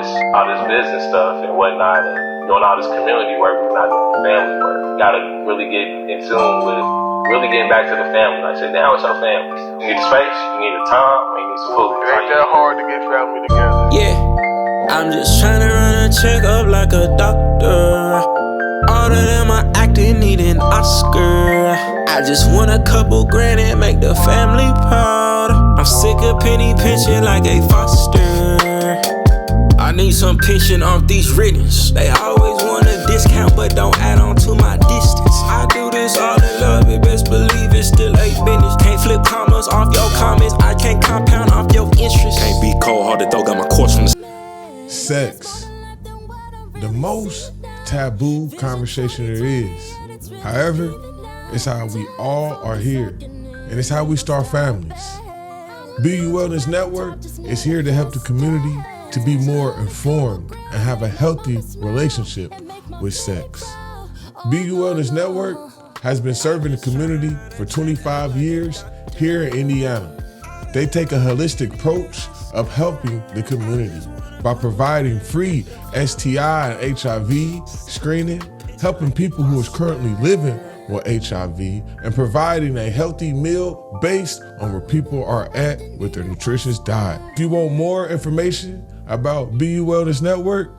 this business stuff and whatnot, and doing all this community work, we're not doing family work. You gotta really get in tune with really getting back to the family. Like, sit down with your family. You need the space, you need the time, and you need some food. It ain't that hard to get family together. Yeah, I'm just tryna run a check up like a doctor. All of them are acting, need an Oscar. I just want a couple grand and make the family proud. I'm sick of penny pinching like a foster. I need some pension off these writtens. They always want a discount, but don't add on to my distance. I do this all in love, and best believe it's still a business. Can't flip commas off your comments, I can't compound off your interest. Can't be cold-hearted, though, got my course from the... Sex. The most taboo conversation there is. However, it's how we all are here, and it's how we start families. BU Wellness Network is here to help the community to be more informed and have a healthy relationship with sex. BU Wellness Network has been serving the community for 25 years here in Indiana. They take a holistic approach of helping the community by providing free STI and HIV screening, helping people who is currently living with HIV, and providing a healthy meal based on where people are at with their nutritious diet. If you want more information about BU Wellness Network,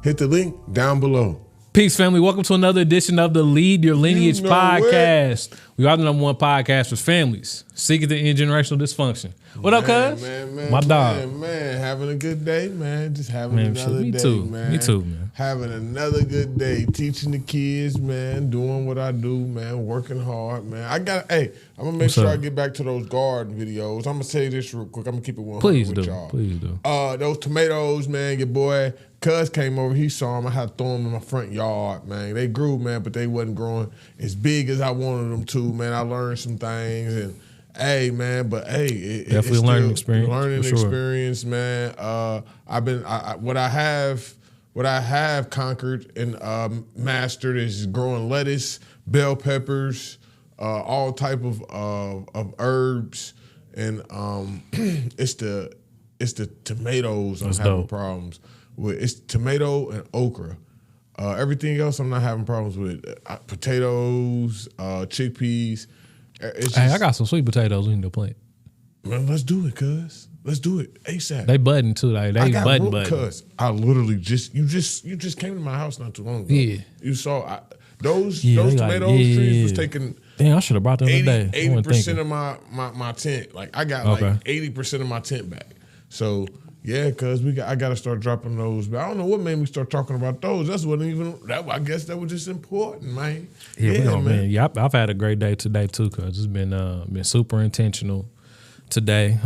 hit the link down below. Peace, family. Welcome to another edition of the Lead Your Lineage podcast. We are the #1 podcast for families seeking to end generational dysfunction. What up, cuz? My dog. Man, having a good day, man. Just having another me day, too. man. Me too, man. Having another good day, teaching the kids, man, doing what I do, man, working hard, man. I'm gonna make sure I get back to those garden videos. I'm gonna say this real quick. I'm gonna keep it 100 with y'all. Please do. Those tomatoes, man, your boy Cuz came over, he saw them. I had to throw them in my front yard, man. They grew, man, but they wasn't growing as big as I wanted them to, man. I learned some things, and definitely a learning experience. Learning experience, man. What I have conquered and mastered is growing lettuce, bell peppers, all type of herbs, and it's the tomatoes I'm having problems with. It's tomato and okra. Everything else I'm not having problems with. Potatoes, chickpeas. I got some sweet potatoes we need to plant. Man, let's do it, cuz. Let's do it ASAP. They budding too, like they budding. Cuz I literally you just came to my house not too long ago. Yeah, you saw those tomato trees was taking. Damn, I should have brought them today. 80% of my tent. Like I got like 80% of my tent back. So yeah, cuz I gotta start dropping those. But I don't know what made me start talking about those. I guess that was just important, man. Yeah, man. Yeah, I've had a great day today too, cuz it's been super intentional today.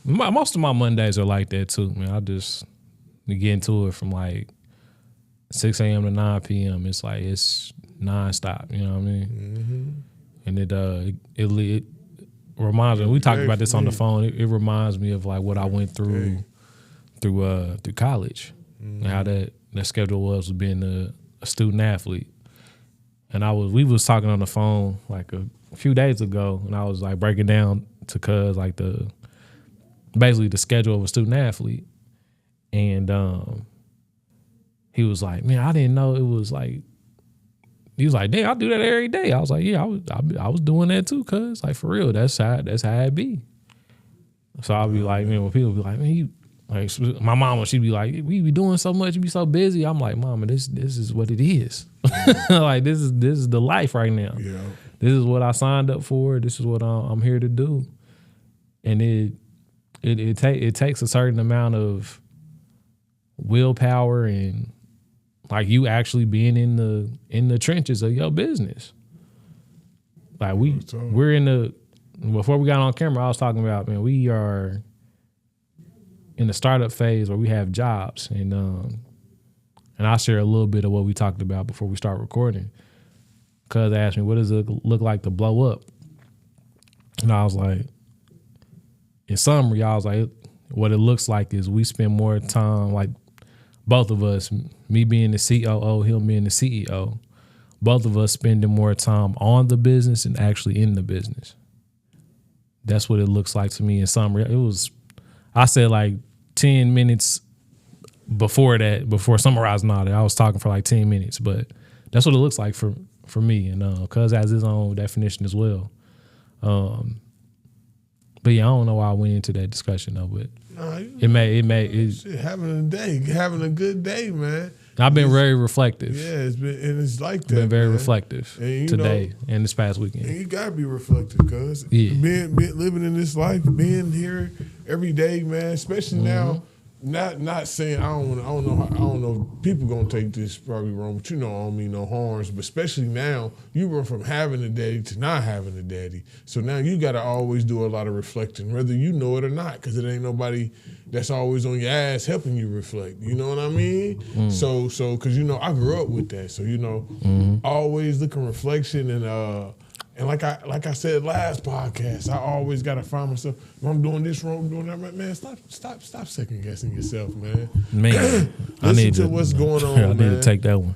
Most of my Mondays are like that too, man. I just get into it from like 6 a.m. to 9 p.m. It's like it's nonstop, you know what I mean? Mm-hmm. And it reminds me. We talked about this on the phone. It reminds me of like what I went through through college, and how that schedule was being a student athlete. And we was talking on the phone like a few days ago, and I was like breaking down to cuz like basically the schedule of a student athlete, and he was like, man, I didn't know it was like. He was like, damn, I do that every day. I was like, yeah, I was doing that too, cuz like for real, that's how it be. So I'll be like, man, when people be like, man, my mama, she'd be like, we be doing so much, you be so busy. I'm like, mama, this is what it is. Like this is the life right now. Yeah. This is what I signed up for. This is what I'm here to do. And it takes a certain amount of willpower and like you actually being in the trenches of your business. Like we're in the, before we got on camera, I was talking about, man, we are in the startup phase where we have jobs, and I'll share a little bit of what we talked about before we start recording. Cuz asked me, what does it look like to blow up? And I was like, in summary, I was like, what it looks like is we spend more time, like both of us, me being the COO, him being the CEO, both of us spending more time on the business and actually in the business. That's what it looks like to me in summary. I said like 10 minutes before summarizing all that, I was talking for like 10 minutes, but that's what it looks like for me. And Cuz has his own definition as well. But yeah, I don't know why I went into that discussion though, but having a good day, man. I've been very reflective. Yeah, it's like that. Been very man. reflective today and this past weekend. And you gotta be reflective, cuz being living in this life, being here every day, man. Especially now, not saying I don't know. People gonna take this probably wrong, but you know I don't mean no harms. But especially now, you went from having a daddy to not having a daddy. So now you gotta always do a lot of reflecting, whether you know it or not, because it ain't nobody that's always on your ass helping you reflect. You know what I mean? So because you know I grew up with that. So you know, always looking reflection and like I said last podcast, I always gotta find myself. If I'm doing this wrong, doing that right, man. Stop second guessing yourself, man. Man, I need to what's going on. I need to take that one.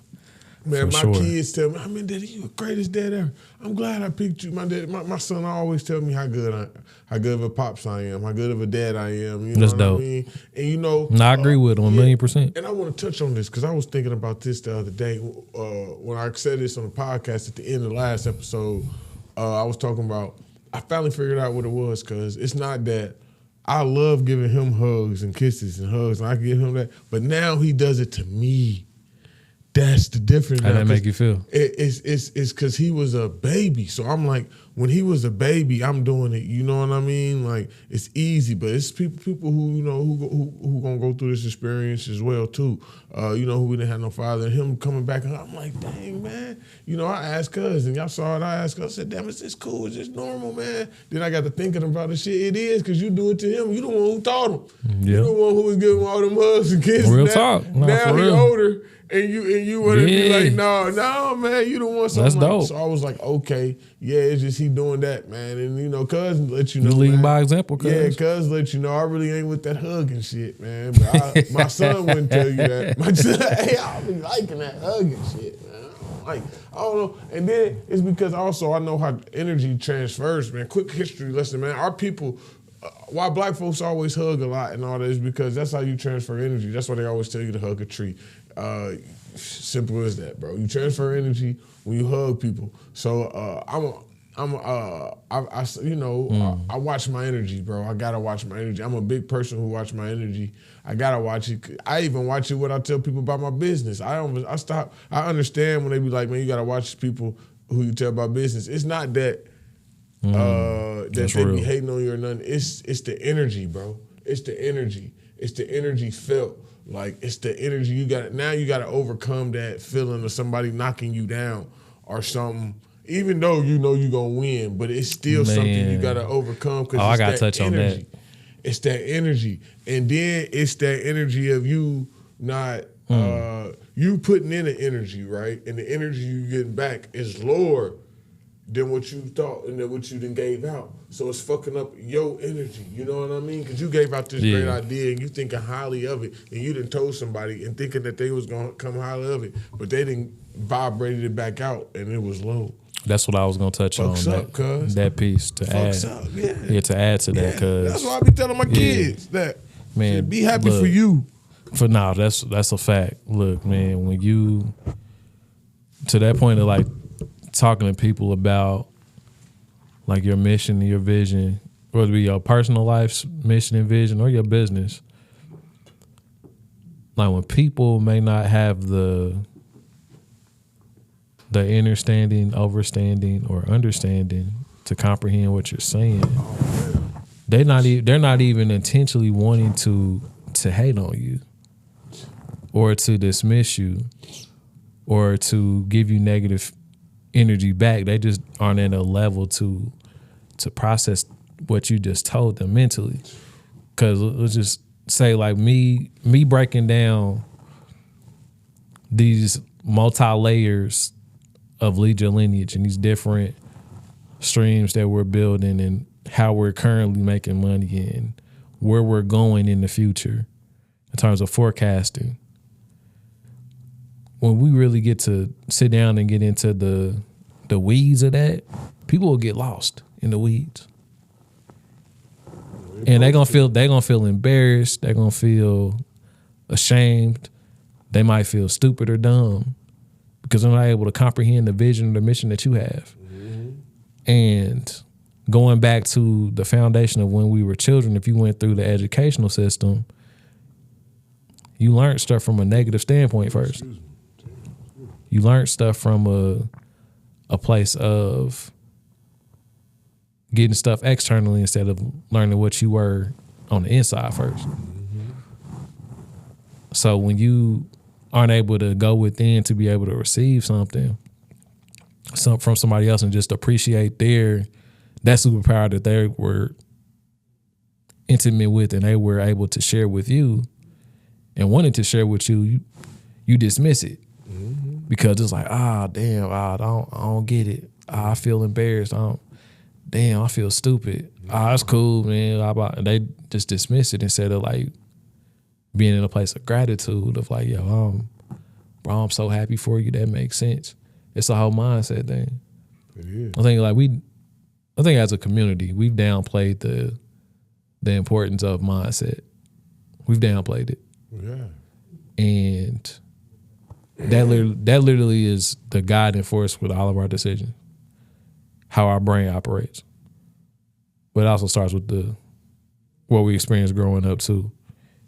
Man, my kids tell me, I mean, Daddy, you the greatest dad ever. I'm glad I picked you. My son always tell me how good of a pops I am, how good of a dad I am. You know what I mean? And you know, I agree with him 1,000,000%. And I want to touch on this because I was thinking about this the other day when I said this on the podcast at the end of the last episode. I was talking about, I finally figured out what it was, because it's not that I love giving him hugs and kisses and hugs, and I give him that, but now he does it to me. That's the difference. How that make you feel? It's because he was a baby. So I'm like, when he was a baby, I'm doing it. You know what I mean? Like, it's easy, but it's people who, you know, who gonna go through this experience as well too. You know, who didn't have no father, and him coming back, and I'm like, dang, man. You know, I asked cuz, and y'all saw it. I asked cuz, I said, damn, is this cool? Is this normal, man? Then I got to thinking about the shit. It is, because you do it to him. You the one who taught him. You the one who was giving him all them hugs and kisses. Real talk. Now he older. And you want to be like, no, man, you don't want something. That's like dope. So I was like, okay, yeah, it's just he doing that, man. And you know, cuz let you know, you leading man. by example, cuz. Yeah, cuz let you know, I really ain't with that hugging shit, man. But my son wouldn't tell you that. My son, hey, I be liking that hugging shit, man. I don't know. And then it's because also I know how energy transfers, man. Quick history lesson, man. Our people, why black folks always hug a lot and all that is because that's how you transfer energy. That's why they always tell you to hug a tree. Simple as that, bro. You transfer energy when you hug people. So I watch my energy, bro. I gotta watch my energy. I'm a big person who watch my energy. I gotta watch it. I even watch it when I tell people about my business. I understand when they be like, man, you gotta watch people who you tell about business. It's not that that they be hating on you or nothing. It's the energy, bro. It's the energy. It's the energy felt. Like, it's the energy you got. Now you got to overcome that feeling of somebody knocking you down or something. Even though you know you're going to win, but it's still something you got to overcome. Cause I got to touch energy. on that. It's that energy. And then it's that energy of you not, you putting in the energy, right? And the energy you getting back is lower than what you thought and than what you then gave out. So it's fucking up your energy. You know what I mean? Because you gave out this great idea and you thinking highly of it, and you done told somebody and thinking that they was going to come highly of it, but they didn't vibrated it back out and it was low. That's what I was going to touch on, that piece to add. To add to that, because that's why I be telling my kids that, man, be happy for you. For now, that's a fact. Look, man, when you, to that point of like, talking to people about like your mission and your vision, whether it be your personal life's mission and vision or your business, like when people may not have the understanding, overstanding, or understanding to comprehend what you're saying, they're not even intentionally wanting to hate on you or to dismiss you or to give you negative energy back. They just aren't at a level to process what you just told them mentally. Because let's just say, like me breaking down these multi-layers of Lead Your Lineage and these different streams that we're building and how we're currently making money and where we're going in the future in terms of forecasting. When we really get to sit down and get into the weeds of that, people will get lost in the weeds. And they're gonna feel embarrassed. They're gonna feel ashamed. They might feel stupid or dumb because they're not able to comprehend the vision or the mission that you have. And going back to the foundation of when we were children, if you went through the educational system, you learned stuff from a negative standpoint first. You learned stuff from a place of getting stuff externally instead of learning what you were on the inside first. So when you aren't able to go within to be able to receive something from somebody else and just appreciate that superpower that they were intimate with and they were able to share with you and wanted to share with you, you dismiss it because it's like, damn, I don't get it. I feel embarrassed. I feel stupid. It's cool, man. And they just dismiss it instead of like being in a place of gratitude of like, yo, bro, I'm so happy for you. That makes sense. It's a whole mindset thing. It is. I think as a community, we've downplayed the importance of mindset. We've downplayed it. Yeah. And that literally is the guiding force with all of our decisions, how our brain operates. But it also starts with what we experienced growing up too.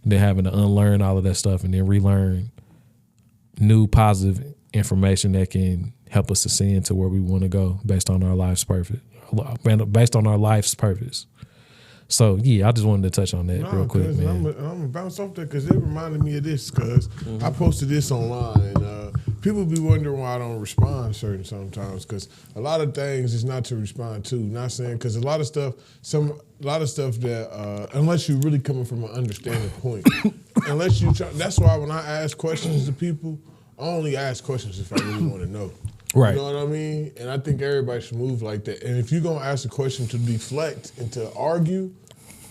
And then having to unlearn all of that stuff and then relearn new positive information that can help us ascend to where we want to go based on our life's purpose. So yeah, I just wanted to touch on that real quick, man. I'm gonna bounce off that because it reminded me of this because I posted this online and people be wondering why I don't respond certain sometimes because a lot of things is not to respond to. Not saying because a lot of stuff that unless you're really coming from an understanding point, unless you try. That's why when I ask questions to people, I only ask questions if I really want to know. Right. You know what I mean? And I think everybody should move like that. And if you're gonna ask a question to deflect and to argue,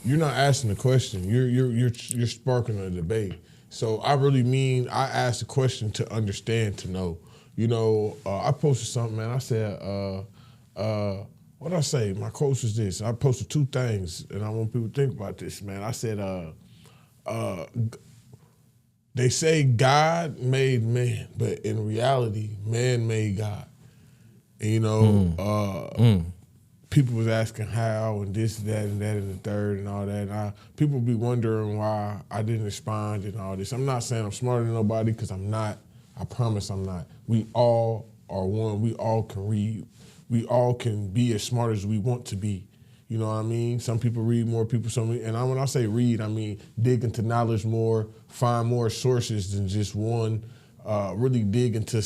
you're not asking the question. You're sparking a debate. So I really mean I asked the question to understand, to know. You know, I posted something, man. I said, what did I say? My quote was this. I posted two things, and I want people to think about this, man. I said, they say God made man, but in reality, man made God. And, you know, people was asking how and this, that, and that, and the third, and all that. And people be wondering why I didn't respond and all this. I'm not saying I'm smarter than nobody because I'm not. I promise I'm not. We all are one. We all can read. We all can be as smart as we want to be. You know what I mean? Some people read more, and when I say read, I mean dig into knowledge more, find more sources than just one, really dig into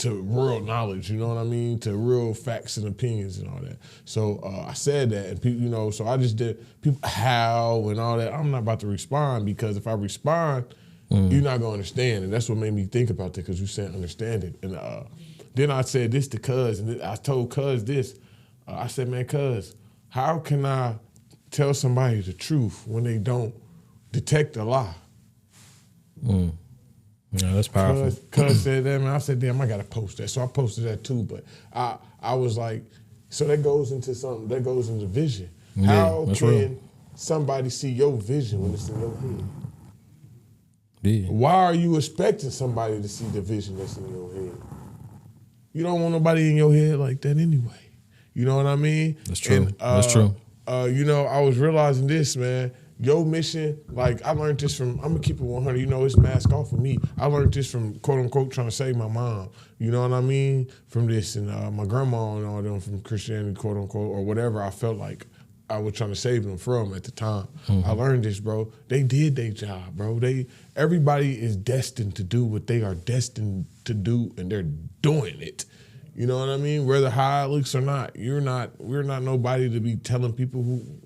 real knowledge, you know what I mean? To real facts and opinions and all that. So I said that, and people, you know, so I just did, people, how and all that. I'm not about to respond because if I respond, you're not going to understand. And that's what made me think about that because you said understand it. And then I said this to Cuz, and I told Cuz this. I said, man, Cuz, how can I tell somebody the truth when they don't detect a lie? Yeah, that's powerful. Cuz said that, man. I said, damn, I got to post that. So I posted that too. But I was like, so that goes into something. That goes into vision. Yeah, how can real. somebody see your vision when it's in your head? Yeah. Why are you expecting somebody to see the vision that's in your head? You don't want nobody in your head like that anyway. You know what I mean? That's true. And, that's true. You know, I was realizing this, man. Your mission, like I learned this from, I'm gonna keep it 100, you know, it's mask off for me. I learned this from quote unquote trying to save my mom. You know what I mean? From this and my grandma and all them from Christianity, quote unquote, or whatever I felt like I was trying to save them from at the time. I learned this, bro. They did their job, bro. Everybody is destined to do what they are destined to do, and they're doing it. You know what I mean? Whether how it looks or not, we're not nobody to be telling people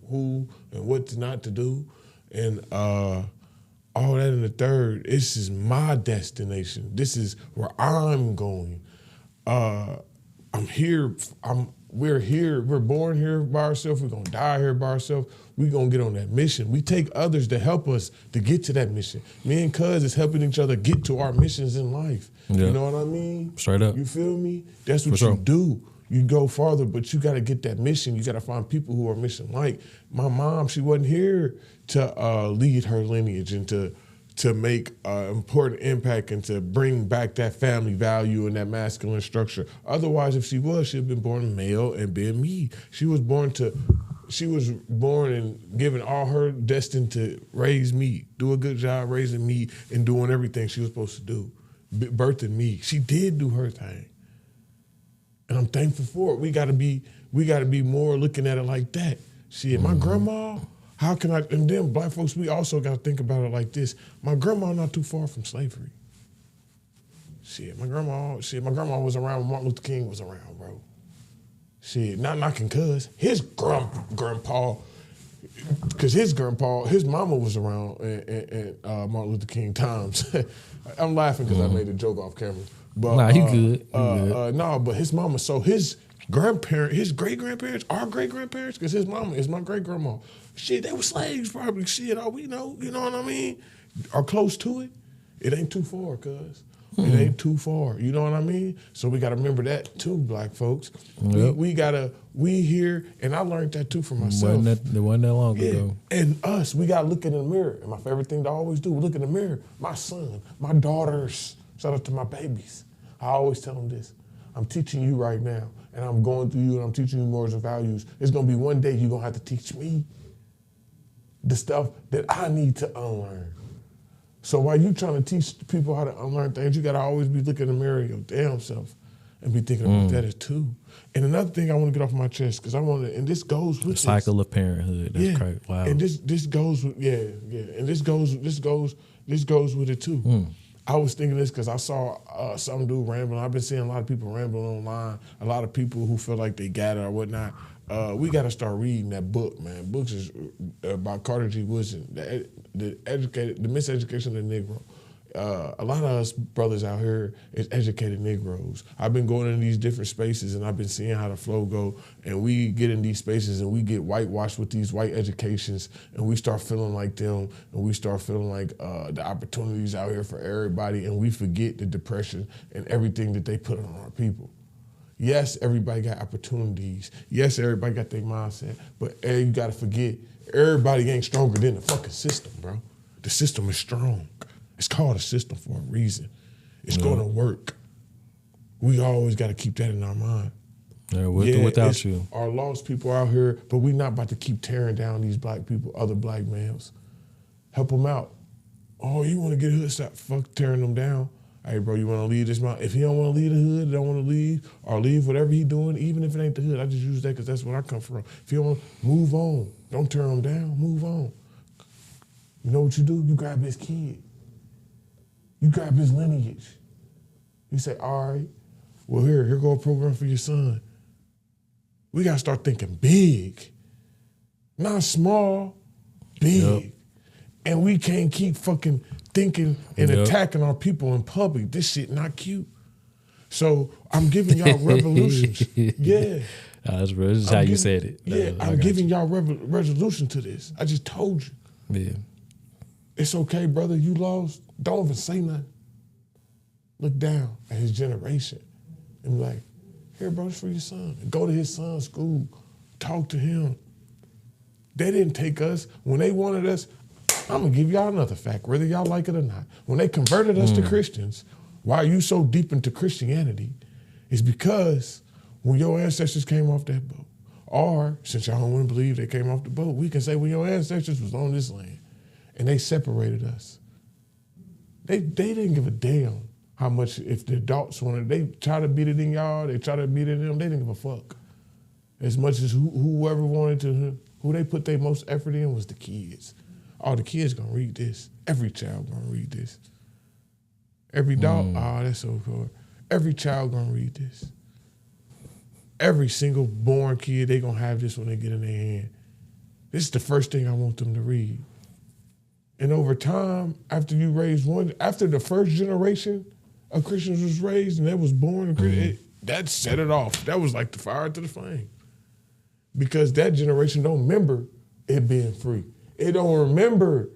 who and what not to do, and all that in the third. This is my destination. This is where I'm going. I'm here. We're here. We're born here by ourselves. We're gonna die here by ourselves. We're gonna get on that mission. We take others to help us to get to that mission. Me and Cuz is helping each other get to our missions in life. Yeah. You know what I mean? Straight up. You feel me? That's what For sure. you do. You go farther, but you got to get that mission. You got to find people who are mission like. My mom, she wasn't here to lead her lineage and to to make an important impact and to bring back that family value and that masculine structure. Otherwise, if she was, she'd have been born male and been me. She was born and given all her destined to raise me, do a good job raising me and doing everything she was supposed to do, birthing me. She did do her thing. And I'm thankful for it. We gotta be more looking at it like that. Shit, my grandma, how can I, and then black folks, we also gotta think about it like this. My grandma not too far from slavery. My grandma was around when Martin Luther King was around, bro. Shit, not knocking cuz. His grandpa, because his mama was around in Martin Luther King times. I'm laughing because I made a joke off camera. But, nah, he good. No, but his mama, so his grandparents, his great-grandparents, our great-grandparents, because his mama is my great-grandma. Shit, they were slaves probably. Shit, all we know, you know what I mean? Are close to it. It ain't too far, cuz. It ain't too far, you know what I mean? So we gotta remember that too, black folks. Yep. We here, and I learned that too for myself. It wasn't that long ago. And us, we gotta look in the mirror. And my favorite thing to always do, look in the mirror. My son, my daughters, shout out to my babies. I always tell them this. I'm teaching you right now, and I'm going through you, and I'm teaching you morals and values. It's gonna be one day you're gonna have to teach me the stuff that I need to unlearn. So while you trying to teach people how to unlearn things, you gotta always be looking in the mirror of your damn self and be thinking about that as too. And another thing I want to get off my chest, because I want to, and this goes with the cycle of parenthood. That's crazy. Wow. And this goes with and this goes with it too. I was thinking this because I saw some dude rambling. I've been seeing a lot of people rambling online. A lot of people who feel like they got it or whatnot. We got to start reading that book, man. Books is about Carter G. Woodson, the miseducation of the Negro. A lot of us brothers out here is educated Negroes. I've been going in these different spaces and I've been seeing how the flow go, and we get in these spaces and we get whitewashed with these white educations, and we start feeling like them, and we start feeling like the opportunities out here for everybody, and we forget the depression and everything that they put on our people. Yes, everybody got opportunities. Yes, everybody got their mindset, but you gotta forget, everybody ain't stronger than the fucking system, bro. The system is strong. It's called a system for a reason. It's gonna work. We always gotta keep that in our mind. Yeah, without you. Our lost people out here, but we not about to keep tearing down these black people, other black males. Help them out. Oh, you wanna get hood, stop fuck tearing them down. Hey, bro, you wanna leave this mountain? If he don't wanna leave the hood, don't wanna leave, or leave whatever he doing, even if it ain't the hood, I just use that because that's where I come from. If you don't wanna, move on. Don't tear him down, move on. You know what you do? You grab his kid. You grab his lineage. You say, all right, well, here go a program for your son. We gotta start thinking big, not small, big. Yep. And we can't keep fucking thinking and attacking our people in public. This shit not cute. So I'm giving y'all revolutions. Yeah. That's real. This is how you said it. Yeah, I'm giving y'all resolution to this. I just told you. Yeah. It's okay, brother, you lost. Don't even say nothing. Look down at his generation and be like, here, bro, it's for your son. Go to his son's school. Talk to him. They didn't take us. When they wanted us, I'm going to give y'all another fact, whether y'all like it or not. When they converted us to Christians, why are you so deep into Christianity? It's because when your ancestors came off that boat, or since y'all don't want to believe they came off the boat, we can say when your ancestors was on this land and they separated us. They didn't give a damn how much, if the adults wanted, they try to beat it in y'all, they try to beat it in them, they didn't give a fuck. As much as whoever wanted to, who they put their most effort in was the kids. All the kids gonna read this. Every child gonna read this. Every dog, that's so cool. Every child gonna read this. Every single born kid, they gonna have this when they get in their hand. This is the first thing I want them to read. And over time, after you raise one, after the first generation of Christians was raised and that was born, that set it off. That was like the fire to the flame. Because that generation don't remember it being free. It don't remember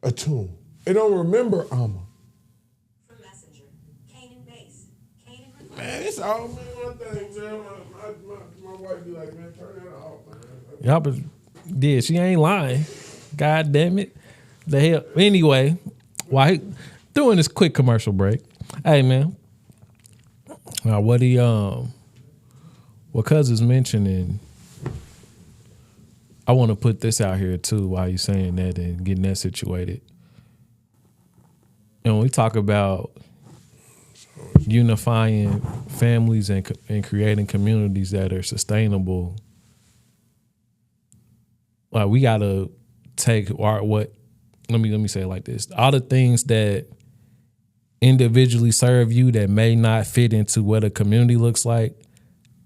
a tomb. It don't remember Amma. From Messenger, Canaan Base, Canaan. Man, it's all man, one thing, man. My wife be like, man, turn that off, man. Yeah, but yeah, she ain't lying. God damn it. The hell. Anyway, why doing this quick commercial break? Hey man, now what Cuz is mentioning, I want to put this out here too while you saying that and getting that situated. And when we talk about unifying families and creating communities that are sustainable, like we gotta take let me say it like this: all the things that individually serve you that may not fit into what a community looks like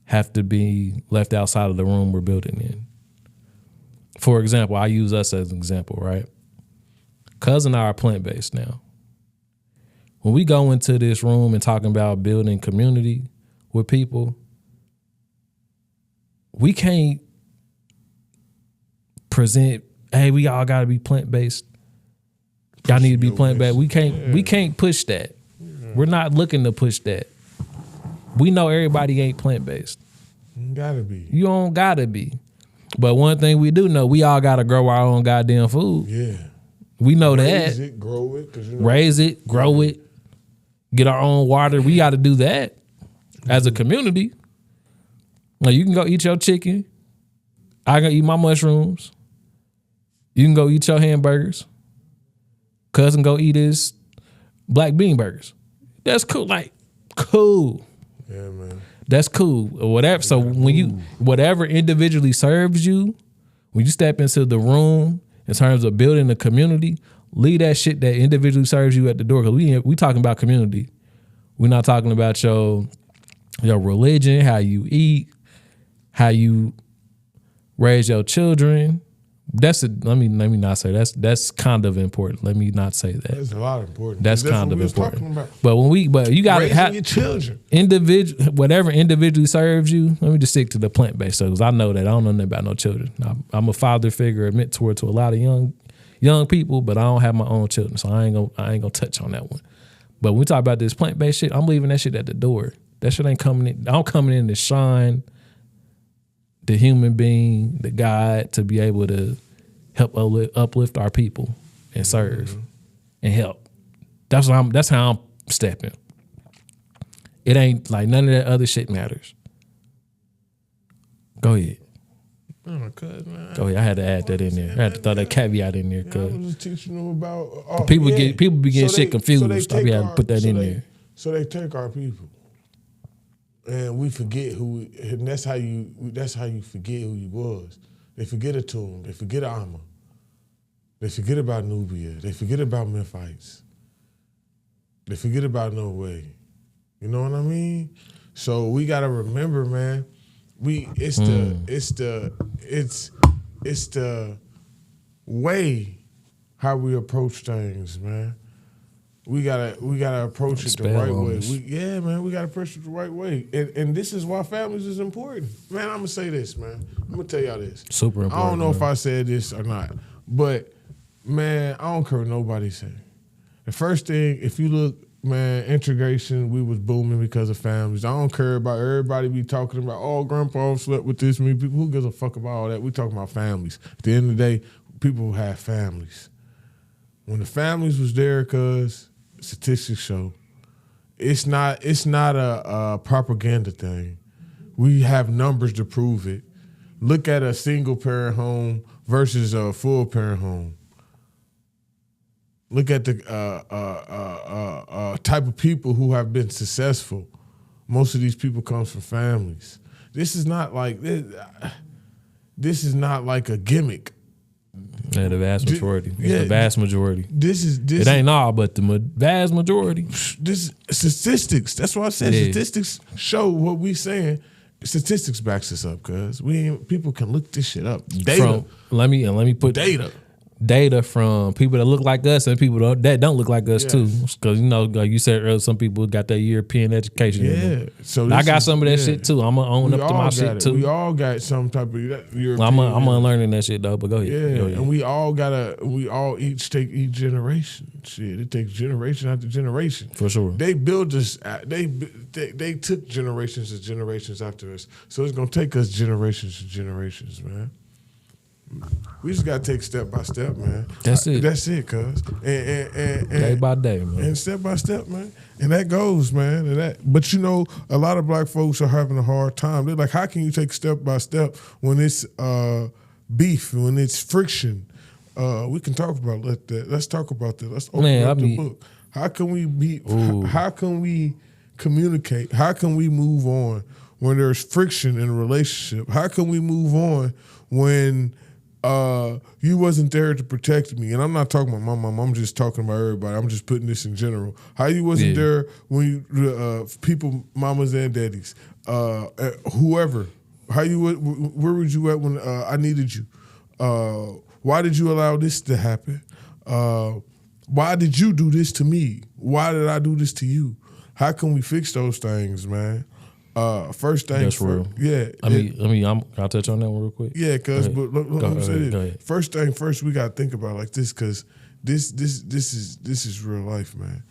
have to be left outside of the room we're building in. For example, I use us as an example, right? Cuz and I are plant-based now. When we go into this room and talking about building community with people, we can't present, hey, we all gotta be plant-based. Y'all need to be plant-based. We can't push that. We're not looking to push that. We know everybody ain't plant-based. You gotta be. You don't gotta be. But one thing we do know, we all gotta grow our own goddamn food. Yeah. We know Raise that. it, grow it. Raise it, grow it, get our own water. We gotta do that as a community. Now you can go eat your chicken. I can eat my mushrooms. You can go eat your hamburgers. Cousin go eat his black bean burgers. That's cool. Like, cool. Yeah, man. That's cool. Or whatever. So when whatever individually serves you, when you step into the room in terms of building a community, leave that shit that individually serves you at the door. Cause we talking about community. We're not talking about your religion, how you eat, how you raise your children. Let me not say that's kind of important. Let me not say that. That's a lot important. That's kind of important. About. But you got to have your children. Whatever individually serves you. Let me just stick to the plant based stuff because I know that I don't know nothing about no children. I'm a father figure, a mentor to a lot of young people, but I don't have my own children, so I ain't gonna touch on that one. But when we talk about this plant based shit, I'm leaving that shit at the door. That shit ain't coming in. I'm coming in to shine the human being, the God, to be able to help uplift our people and serve and help. That's how I'm stepping. It ain't like none of that other shit matters. Go ahead. Go ahead. I had to add that in there. I had to throw that caveat in there because I was just teaching them about people be getting shit confused. I be having to put that in there. So they take our people. And we forget and that's how you forget who you was. They forget Atum. They forget Amma. They forget about Nubia. They forget about Memphites. They forget about No Way. You know what I mean? So we gotta remember, man. It's the way how we approach things, man. We gotta approach it the right way. We gotta approach it the right way. And this is why families is important. Man, I'm gonna say this, man. I'm gonna tell y'all this. Super important. I don't know if I said this or not, but man, I don't care what nobody say. The first thing, if you look, man, integration, we was booming because of families. I don't care about everybody be talking about, oh, grandpa slept with this many people. Who gives a fuck about all that? We talking about families. At the end of the day, people have families. When the families was there, cuz statistics show it's not a propaganda thing. We have numbers to prove it. Look at a single parent home versus a full parent home. Look at the type of people who have been successful. Most of these people come from families. This is not like a gimmick. Yeah, the vast majority. The vast majority. It ain't all, but the vast majority. This statistics. That's why I said statistics show what we saying. Statistics backs us up, cuz people can look this shit up. Data. Let me put data from people that look like us and people that don't look like us too. Because like you said earlier, some people got that European education. Yeah, so I got some of that shit too. I'm gonna own up to my shit too. We all got some type of European. I'm unlearning that shit though. But go ahead. Yeah, and we all each take each generation. Shit, it takes generation after generation. For sure. They built us. They took generations and generations after us. So it's gonna take us generations and generations, man. We just gotta take step by step, man. That's it. That's it, cuz. And Day by day, man. And step by step, man. And that goes, man. But you know, a lot of black folks are having a hard time. They're like, how can you take step by step when it's beef, when it's friction? We can talk about that. Let's talk about that. Let's open up the book. How can we how can we communicate? How can we move on when there's friction in a relationship? How can we move on when you wasn't there to protect me? And I'm not talking about my mom. I'm just talking about everybody. I'm just putting this in general. How you wasn't there when you, people, mamas and daddies, whoever. Where was you at when I needed you? Why did you allow this to happen? Why did you do this to me? Why did I do this to you? How can we fix those things, man? First thing, that's real. Yeah. I'll touch on that one real quick. Yeah, cuz, but let me say this. Go ahead. First thing first, we gotta think about it like this, cuz this is real life, man.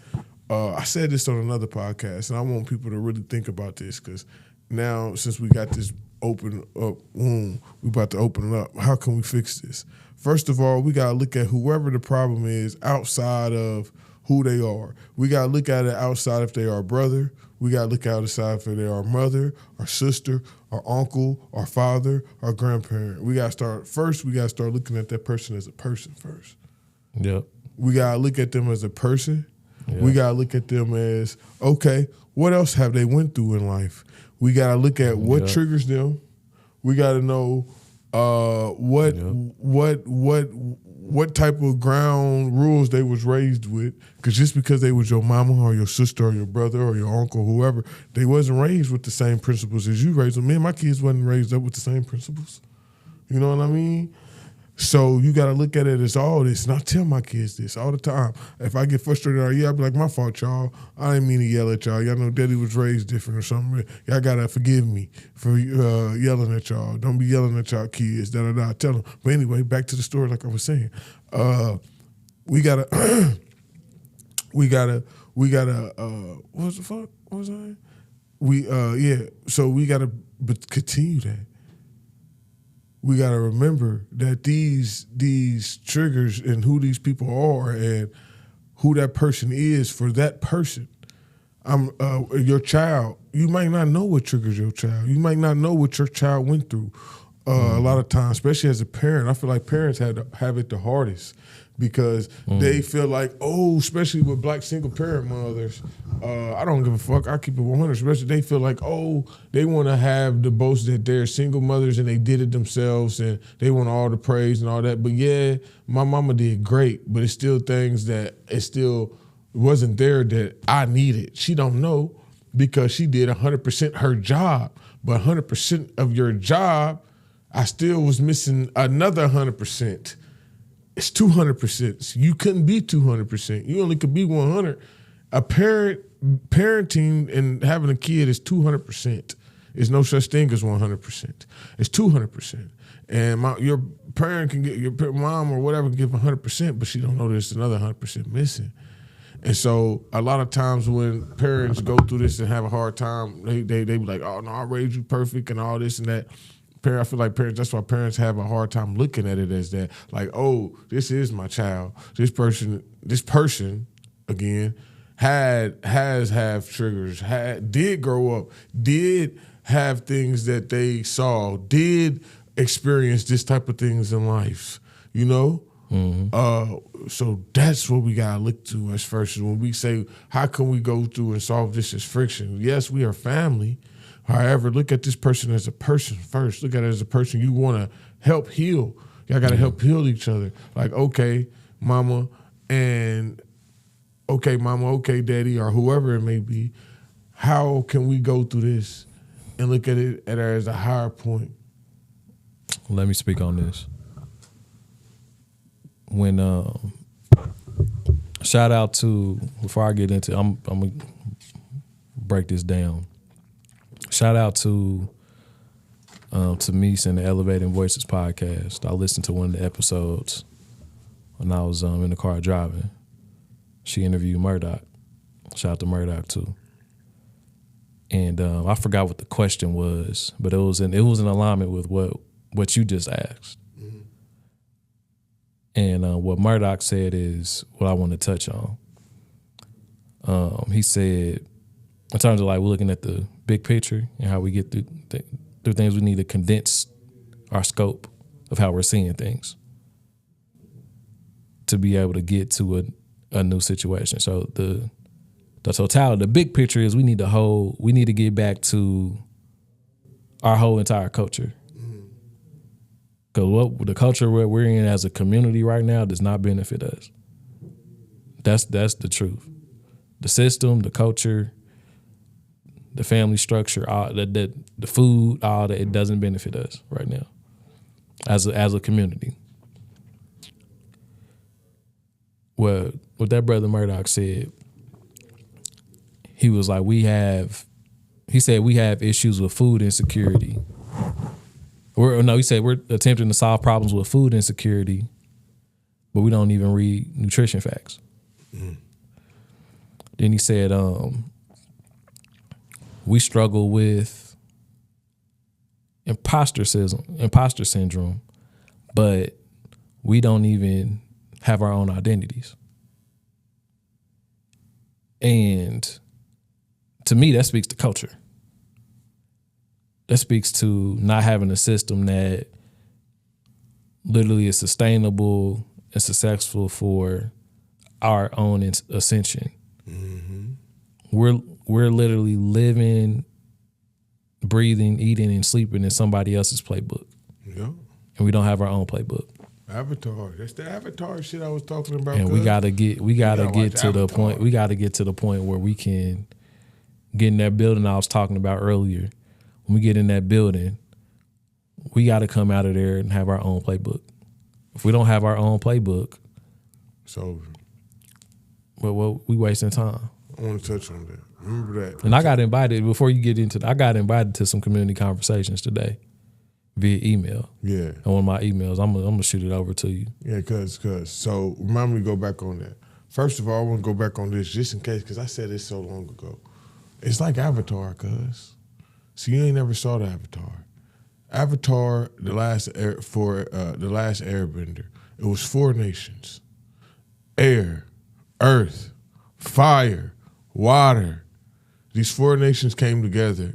I said this on another podcast, and I want people to really think about this, cuz now since we got this open up wound, we about to open it up. How can we fix this? First of all, we gotta look at whoever the problem is outside of who they are. We gotta look at it outside if they are brother. We gotta look outside if they are mother, our sister, our uncle, our father, our grandparent. We gotta start looking at that person as a person first. Yep. We gotta look at them as a person. Yep. We gotta look at them as, okay, what else have they went through in life? We gotta look at what triggers them. We gotta know what type of ground rules they was raised with. Because just because they was your mama or your sister or your brother or your uncle, whoever, they wasn't raised with the same principles as you raised them. Me and my kids wasn't raised up with the same principles. You know what I mean? So you got to look at it as all this. And I tell my kids this all the time. If I get frustrated, I'll be like, my fault, y'all. I didn't mean to yell at y'all. Y'all know daddy was raised different or something. Y'all got to forgive me for yelling at y'all. Don't be yelling at y'all kids, da-da-da. Tell them. But anyway, back to the story like I was saying. We got to, what was the fuck? What was I? So we got to continue that. We got to remember that these triggers and who these people are and who that person is for that person. Your child, you might not know what triggers your child. You might not know what your child went through. A lot of times, especially as a parent, I feel like parents have it the hardest because they feel like, especially with black single parent mothers, I don't give a fuck. I keep it 100. Especially they feel like, they want to have the boast that they're single mothers and they did it themselves and they want all the praise and all that. But yeah, my mama did great, but it's still things that it still wasn't there that I needed. She don't know because she did 100% her job, but 100% of your job, I still was missing another 100%. It's 200%. You couldn't be 200%. You only could be 100. Parenting and having a kid is 200%. There's no such thing as 100%. It's 200%. And your parent can get, your mom or whatever can give 100%, but she don't know there's another 100% missing. And so a lot of times when parents go through this and have a hard time, they be like, oh, no, I raised you perfect and all this and that. I feel like parents, that's why parents have a hard time looking at it as that, like, this is my child. This person, again, has triggers, did grow up, did have things that they saw, did experience this type of things in life, you know? Mm-hmm. So that's what we gotta look to as first. When we say, how can we go through and solve this as friction? Yes, we are family. However, look at this person as a person first. Look at it as a person you want to help heal. Y'all got to help heal each other. Like, okay, mama, okay, daddy, or whoever it may be. How can we go through this and look at it as a higher point? Let me speak on this. When shout out to, before I get into, I'm gonna break this down. Shout out to Meese and the Elevating Voices podcast. I listened to one of the episodes when I was in the car driving. She interviewed Murdoch. Shout out to Murdoch too. And I forgot what the question was, but it was in alignment with what you just asked. Mm-hmm. And what Murdoch said is what I want to touch on. He said, in terms of like we're looking at the big picture and how we get through things, we need to condense our scope of how we're seeing things to be able to get to a new situation. So the totality, the big picture is we need to get back to our whole entire culture. Because the culture where we're in as a community right now does not benefit us. That's the truth. The system, the culture, the family structure, all the food, all that, it doesn't benefit us right now as a community. Well, what that brother Murdoch said, he was like, he said we have issues with food insecurity. He said we're attempting to solve problems with food insecurity, but we don't even read nutrition facts. Then he said, we struggle with imposter syndrome, but we don't even have our own identities. And to me, that speaks to culture. That speaks to not having a system that literally is sustainable and successful for our own ascension. Mm-hmm. We're literally living, breathing, eating, and sleeping in somebody else's playbook. Yeah. And we don't have our own playbook. Avatar. That's the Avatar shit I was talking about. And we gotta get to the point. We gotta get to the point where we can get in that building I was talking about earlier. When we get in that building, we got to come out of there and have our own playbook. If we don't have our own playbook, it's over. Well, we wasting time. I want to touch on that. Remember that. And I got invited, before you get into I got invited to some community conversations today via email. Yeah. And one of my emails, I'm gonna shoot it over to you. Yeah, cause so remind me to go back on that. First of all, I want to go back on this just in case, because I said this so long ago. It's like Avatar, cuz. So you ain't never saw the Avatar. Avatar, the last Airbender. It was 4 nations: air, earth, fire, water. These 4 nations came together.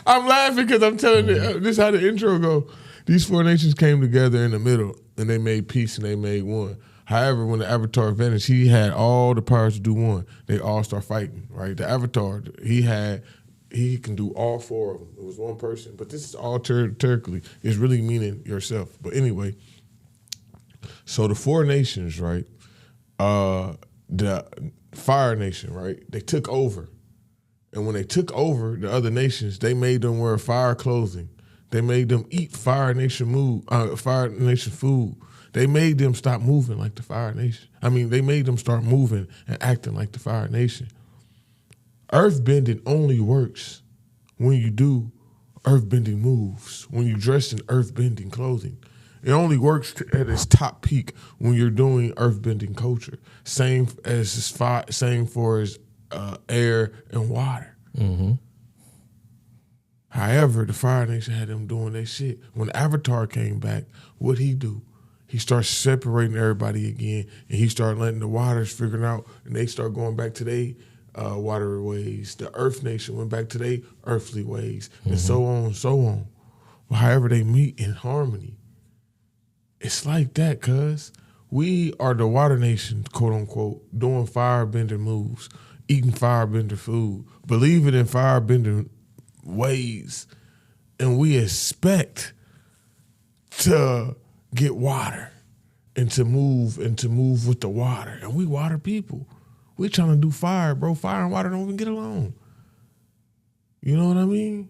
I'm laughing because I'm telling you, this is how the intro go. These 4 nations came together in the middle, and they made peace and they made one. However, when the Avatar vanished, he had all the powers to do one. They all start fighting, right? The Avatar, he can do all 4 of them. It was one person, but this is all territorially. It's really meaning yourself. But anyway, so the 4 nations, right? The Fire Nation, right? They took over. And when they took over the other nations, they made them wear fire clothing. They made them eat Fire Nation food. They made them stop moving like the Fire Nation. They made them start moving and acting like the Fire Nation. Earthbending only works when you do earthbending moves, when you dress in earthbending clothing. It only works at its top peak when you're doing earthbending culture. Same for air and water. Mm-hmm. However, the Fire Nation had them doing their shit. When Avatar came back, what'd he do? He started separating everybody again, and he started letting the waters figure out, and they start going back to their watery ways. The Earth Nation went back to their earthly ways, and so on and so on. But however they meet in harmony, it's like that, cuz. We are the Water Nation, quote unquote, doing firebender moves, eating firebender food, believing in firebender ways, and we expect to get water and to move with the water. And we water people. We trying to do fire, bro. Fire and water don't even get along. You know what I mean?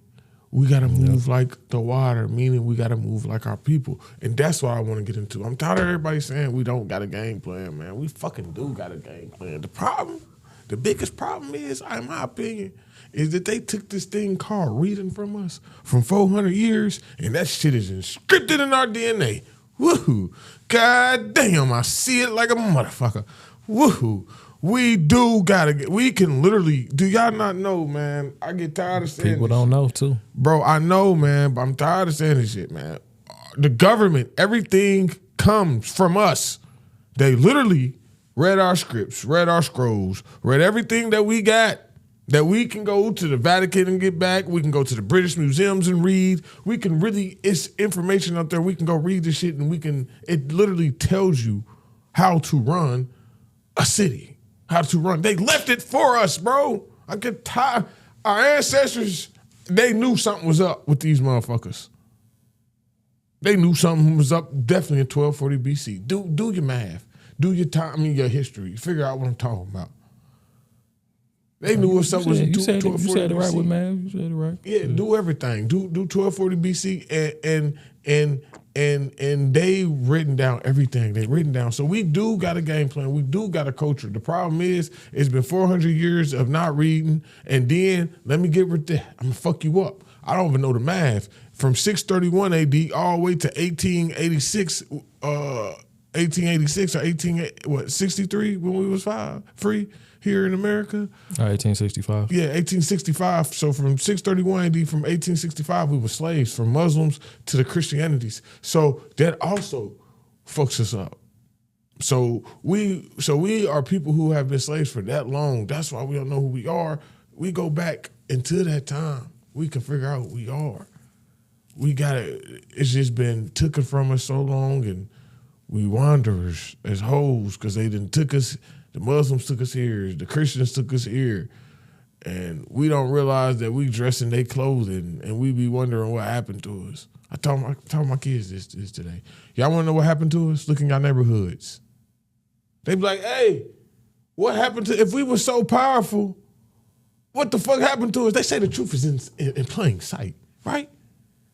We got to move like the water, meaning we got to move like our people. And that's what I want to get into. I'm tired of everybody saying we don't got a game plan, man. We fucking do got a game plan. The biggest problem is, in my opinion, is that they took this thing called reading from us from 400 years, and that shit is inscripted in our DNA. Woohoo. God damn, I see it like a motherfucker. Woohoo. We can literally, do y'all not know, man? I get tired of saying people don't know too. Bro, I know, man, but I'm tired of saying this shit, man. the government, everything comes from us. They literally read our scripts, read our scrolls, read everything that we got, that we can go to the Vatican and get back. We can go to the British museums and read. We can really, it's information out there. We can go read this shit and it literally tells you how to run a city, how to run. They left it for us, bro. I get tired. Our ancestors, they knew something was up with these motherfuckers. They knew something was up definitely in 1240 BC. Do your math. Do your time, your history. Figure out what I'm talking about. They knew what something was in 1240 BC. You said it right with math. You said it right. Yeah, do everything. Do 1240 BC and they written down everything. They written down. So we do got a game plan. We do got a culture. The problem is it's been 400 years of not reading. And then let me get rid of that. I'm gonna fuck you up. I don't even know the math. From 631 AD all the way to 1886, 1886 or 63 when we was free here in America. 1865. Yeah, 1865. So from 631 AD, from 1865, we were slaves from Muslims to the Christianities. So that also fucks us up. So we are people who have been slaves for that long. That's why we don't know who we are. We go back into that time. We can figure out who we are. It's just been taken from us so long, and we wanderers as hoes because they done took us. The Muslims took us here. The Christians took us here. And we don't realize that we dress in their clothing and we be wondering what happened to us. I told my kids this today. Y'all want to know what happened to us? Look in your neighborhoods. They be like, hey, what happened to, if we were so powerful, what the fuck happened to us? They say the truth is in plain sight, right?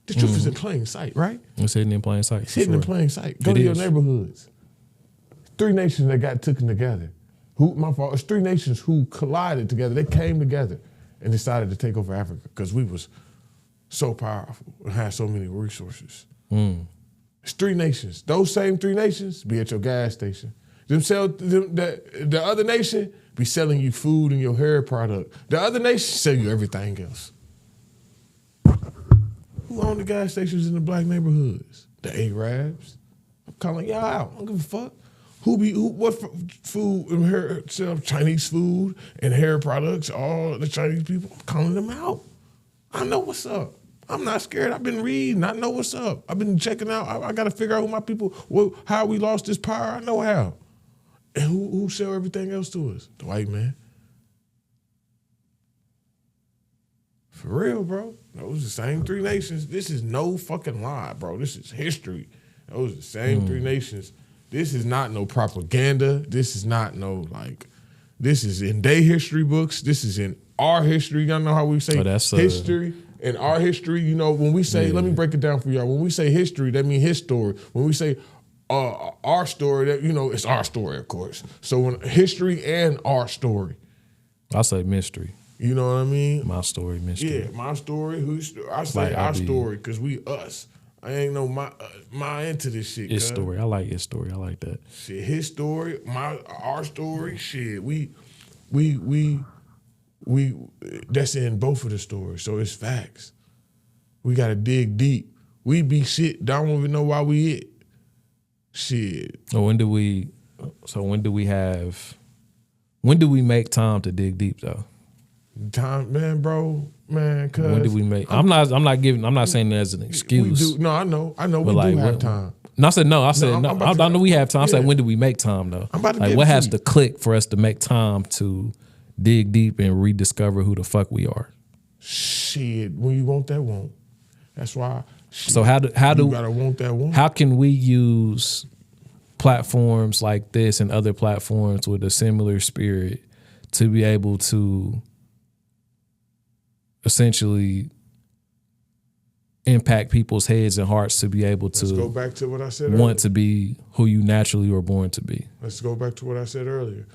The truth is in plain sight, right? It's hidden in plain sight. It's hidden in plain sight. Go to your neighborhoods. 3 nations that got taken together. It's 3 nations who collided together. They came together and decided to take over Africa because we was so powerful and had so many resources. It's 3 nations. Those same 3 nations be at your gas station. The other nation be selling you food and your hair product. The other nation sell you everything else. Who own the gas stations in the black neighborhoods? The Arabs. I'm calling y'all out. I don't give a fuck. What food and hair sell? Chinese food and hair products, all the Chinese people, I'm calling them out. I know what's up. I'm not scared. I've been reading. I know what's up. I've been checking out. I got to figure out who my people, how we lost this power. I know how. And who sell everything else to us? The white man. For real, bro. Those are the same 3 nations. This is no fucking lie, bro. This is history. Those are the same 3 nations. This is not no propaganda. This is not no, this is in their history books. This is in our history. Y'all know how we say history. In our history, when we say, let me break it down for y'all. When we say history, that means his story. When we say our story, that it's our story, of course. So when history and our story. I say mystery. You know what I mean? My story, mystery. Yeah, my story. I say our story because we us. I ain't know my into this shit. His story. I like his story. I like that. Shit, his story, our story. Shit, we that's in both of the stories. So it's facts. We gotta dig deep. We be shit. Don't even know why we it. Shit. So when do we make time to dig deep though? Time, man, bro, man. Cause when do we make? I'm not saying that as an excuse. We do. No, I know. We do have time. No, I said no. I know we have time. I said when do we make time though? I'm about to what has to click for us to make time to dig deep and rediscover who the fuck we are? Shit, when you want that won't. That's why. Shit, so how do you gotta want that won't? How can we use platforms like this and other platforms with a similar spirit to be able to essentially impact people's heads and hearts to be able to go back to what I said want earlier. To be who you naturally were born to be? Let's go back to what I said earlier.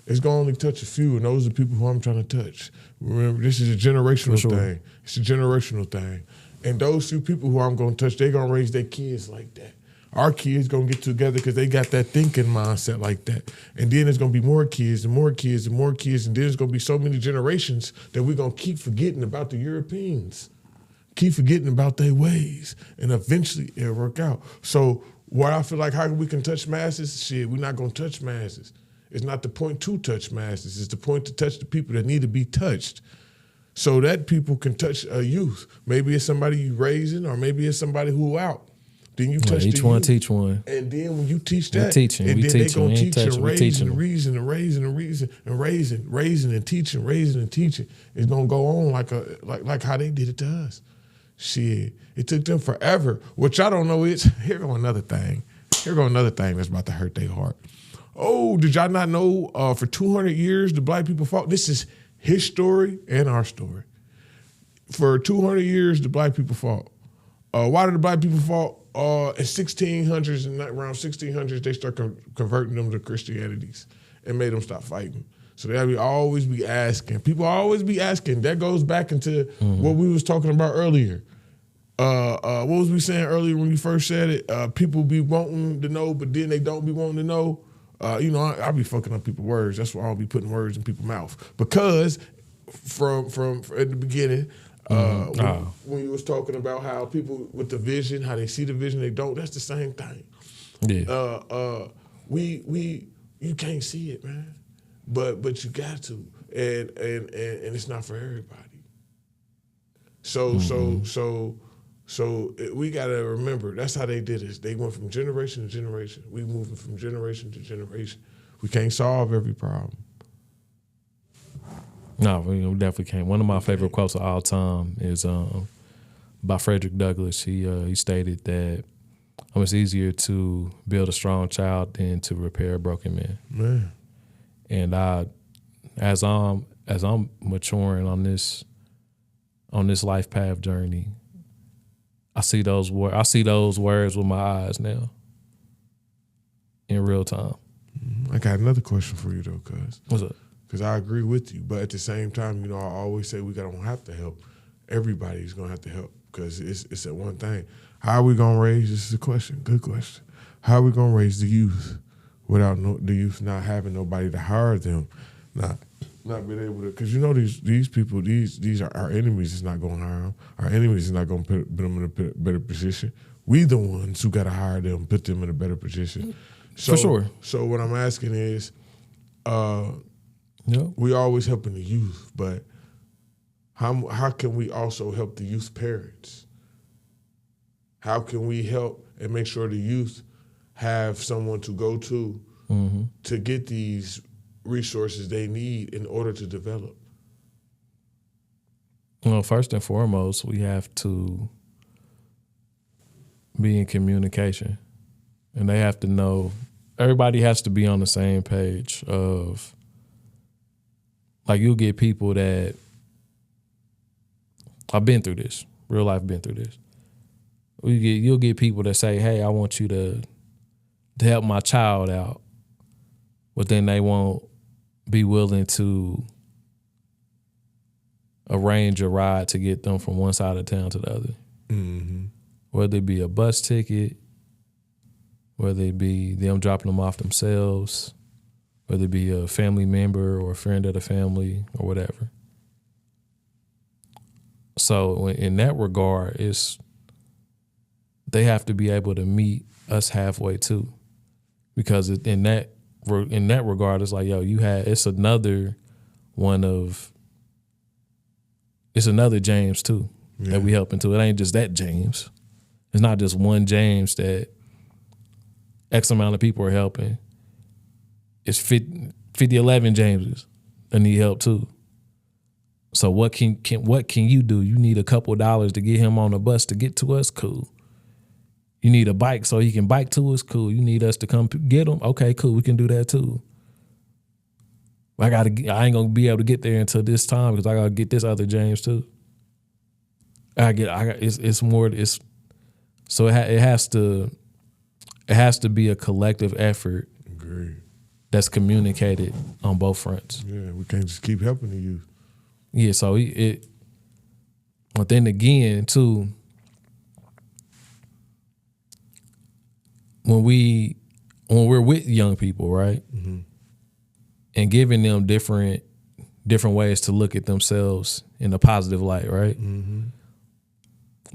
It's going to only touch a few, and those are the people who I'm trying to touch. Remember, this is a generational thing. It's a generational thing. And those few people who I'm going to touch, they're going to raise their kids like that. Our kids going to get together because they got that thinking mindset like that. And then there's going to be more kids and more kids and more kids. And then there's going to be so many generations that we're going to keep forgetting about the Europeans. keep forgetting about their ways, and eventually it'll work out. So what I feel like how we can touch masses, shit, we're not gonna touch masses. It's not the point to touch masses. It's the point to touch the people that need to be touched, so that people can touch a youth. Maybe it's somebody you raising, or maybe it's somebody who out. Then you touch each the one youth. teach one. And then when you teach that, We teaching. and We then they teaching. gonna We ain't teach and touching. We raise teaching and them. reason and raising and reason and raising and teaching, raising and teaching. It's gonna go on like how they did it to us. Shit, it took them forever. What y'all don't know is here go another thing. Here go another thing that's about to hurt their heart. Oh, did y'all not know for 200 years the black people fought? This is his story and our story. For 200 years the black people fought. Why did the black people fight? In 1600s and around 1600s, they start converting them to Christianities and made them stop fighting. So they always be asking. People always be asking. That goes back into what we was talking about earlier. What was we saying earlier when you first said it? People be wanting to know, but then they don't be wanting to know. I be fucking up people's words. That's why I'll be putting words in people's mouth. Because from at the beginning, when you was talking about how people with the vision, how they see the vision, they don't. That's the same thing. Yeah. You can't see it, man, but you got to, and it's not for everybody. So we gotta remember that's how they did it. They went from generation to generation. We moving from generation to generation. We can't solve every problem. No, we definitely can't. One of my favorite quotes of all time is by Frederick Douglass. He stated that it's easier to build a strong child than to repair a broken man. Man. And as I'm maturing on this life path journey, I see those words with my eyes now, in real time. I got another question for you though, cuz. What's up? Because I agree with you, but at the same time, I always say we don't have to help. Everybody's gonna have to help because it's that one thing. How are we gonna raise? This is a question. Good question. How are we gonna raise the youth without the youth not having nobody to hire them, not being able to? Because these people, these are our enemies. Is not gonna hire them. Our enemies is not gonna put them in a better position. We the ones who gotta hire them, put them in a better position. So, for sure. So what I'm asking is. Yep. We always helping the youth, but how can we also help the youth parents? How can we help and make sure the youth have someone to go to get these resources they need in order to develop? Well, first and foremost, we have to be in communication, and they have to know. Everybody has to be on the same page of. Like you'll get people that I've been through this, real life been through this. You'll get people that say, "Hey, I want you to help my child out," but then they won't be willing to arrange a ride to get them from one side of town to the other. Mm-hmm. Whether it be a bus ticket, whether it be them dropping them off themselves. Whether it be a family member or a friend of the family or whatever. So in that regard, they have to be able to meet us halfway too, because in that regard, it's like it's another James too that we helping too. It ain't just that James. It's not just one James that X amount of people are helping. It's 50, 11 Jameses that need help too. So what can you do? You need a couple $dollars to get him on a bus to get to us? Cool. You need a bike so he can bike to us? Cool. You need us to come get him? Okay, cool. We can do that too. I ain't gonna be able to get there until this time because I gotta get this other James too. So it has to be a collective effort. Agreed. That's communicated on both fronts. Yeah, we can't just keep helping the youth. Yeah, so but then again, too, when we're with young people, right, and giving them different ways to look at themselves in a positive light, right,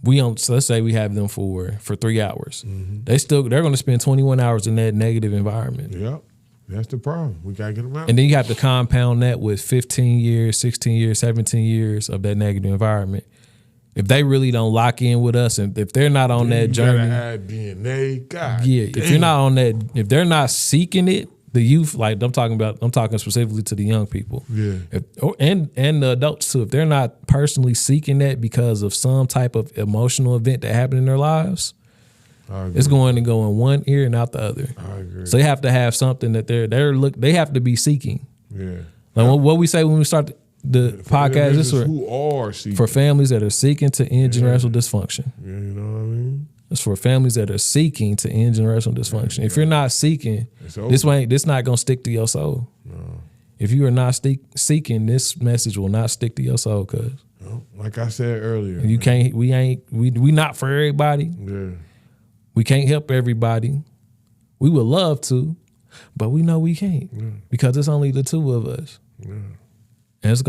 So let's say we have them for 3 hours. They're going to spend 21 hours in that negative environment. Yep. That's the problem. We got to get them out. And then you have to compound that with 15 years, 16 years, 17 years of that negative environment. If they really don't lock in with us, and if they're not on that journey, gotta add DNA. God, yeah. If you're not on that, if they're not seeking it, the youth, like I'm talking specifically to the young people, yeah, and the adults too. If they're not personally seeking that because of some type of emotional event that happened in their lives, it's going to go in one ear and out the other. I agree. So they have to have something that they have to be seeking. Yeah, like what we say when we start the podcast. This is who are seeking. For families that are seeking to end generational dysfunction. Yeah, you know what I mean. It's for families that are seeking to end generational dysfunction. If you're not seeking, this not gonna stick to your soul. No. If you are not seeking, this message will not stick to your soul. Cause like I said earlier, you can't. We not for everybody. Yeah, we can't help everybody. We would love to, but we know we can't because it's only the two of us. Yeah. And it's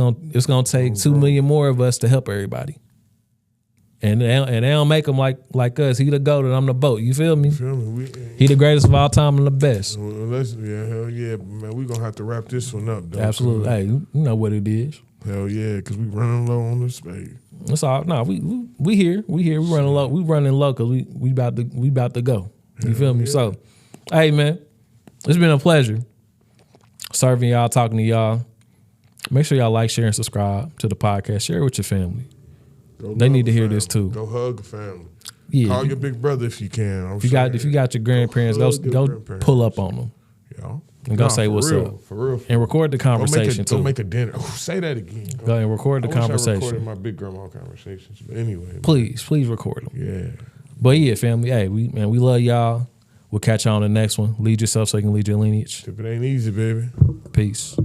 gonna take 2 million more of us to help everybody. And they don't make them like us. He the goat and I'm the boat. You feel me? He the greatest of all time and the best. Hell yeah, man. We gonna have to wrap this one up, though. Absolutely. Hey, you know what it is. Hell yeah, because we running low on the space. That's all. No, we here. We running low. We running low because we about to go. You feel me? Yeah. So, hey man, it's been a pleasure serving y'all, talking to y'all. Make sure y'all like, share, and subscribe to the podcast. Share it with your family. They need to hear this too. Go hug a family. Yeah. Call your big brother if you can. If you got your grandparents, go pull up on them. Yeah. And go say what's up. For real. And record the conversation too. Go make a dinner. Oh, say that again. Go and record the conversation. I recorded my big grandma conversations. But anyway. Please record them. Yeah. But yeah, family, hey, we love y'all. We'll catch y'all on the next one. Lead yourself so you can lead your lineage. If it ain't easy, baby. Peace.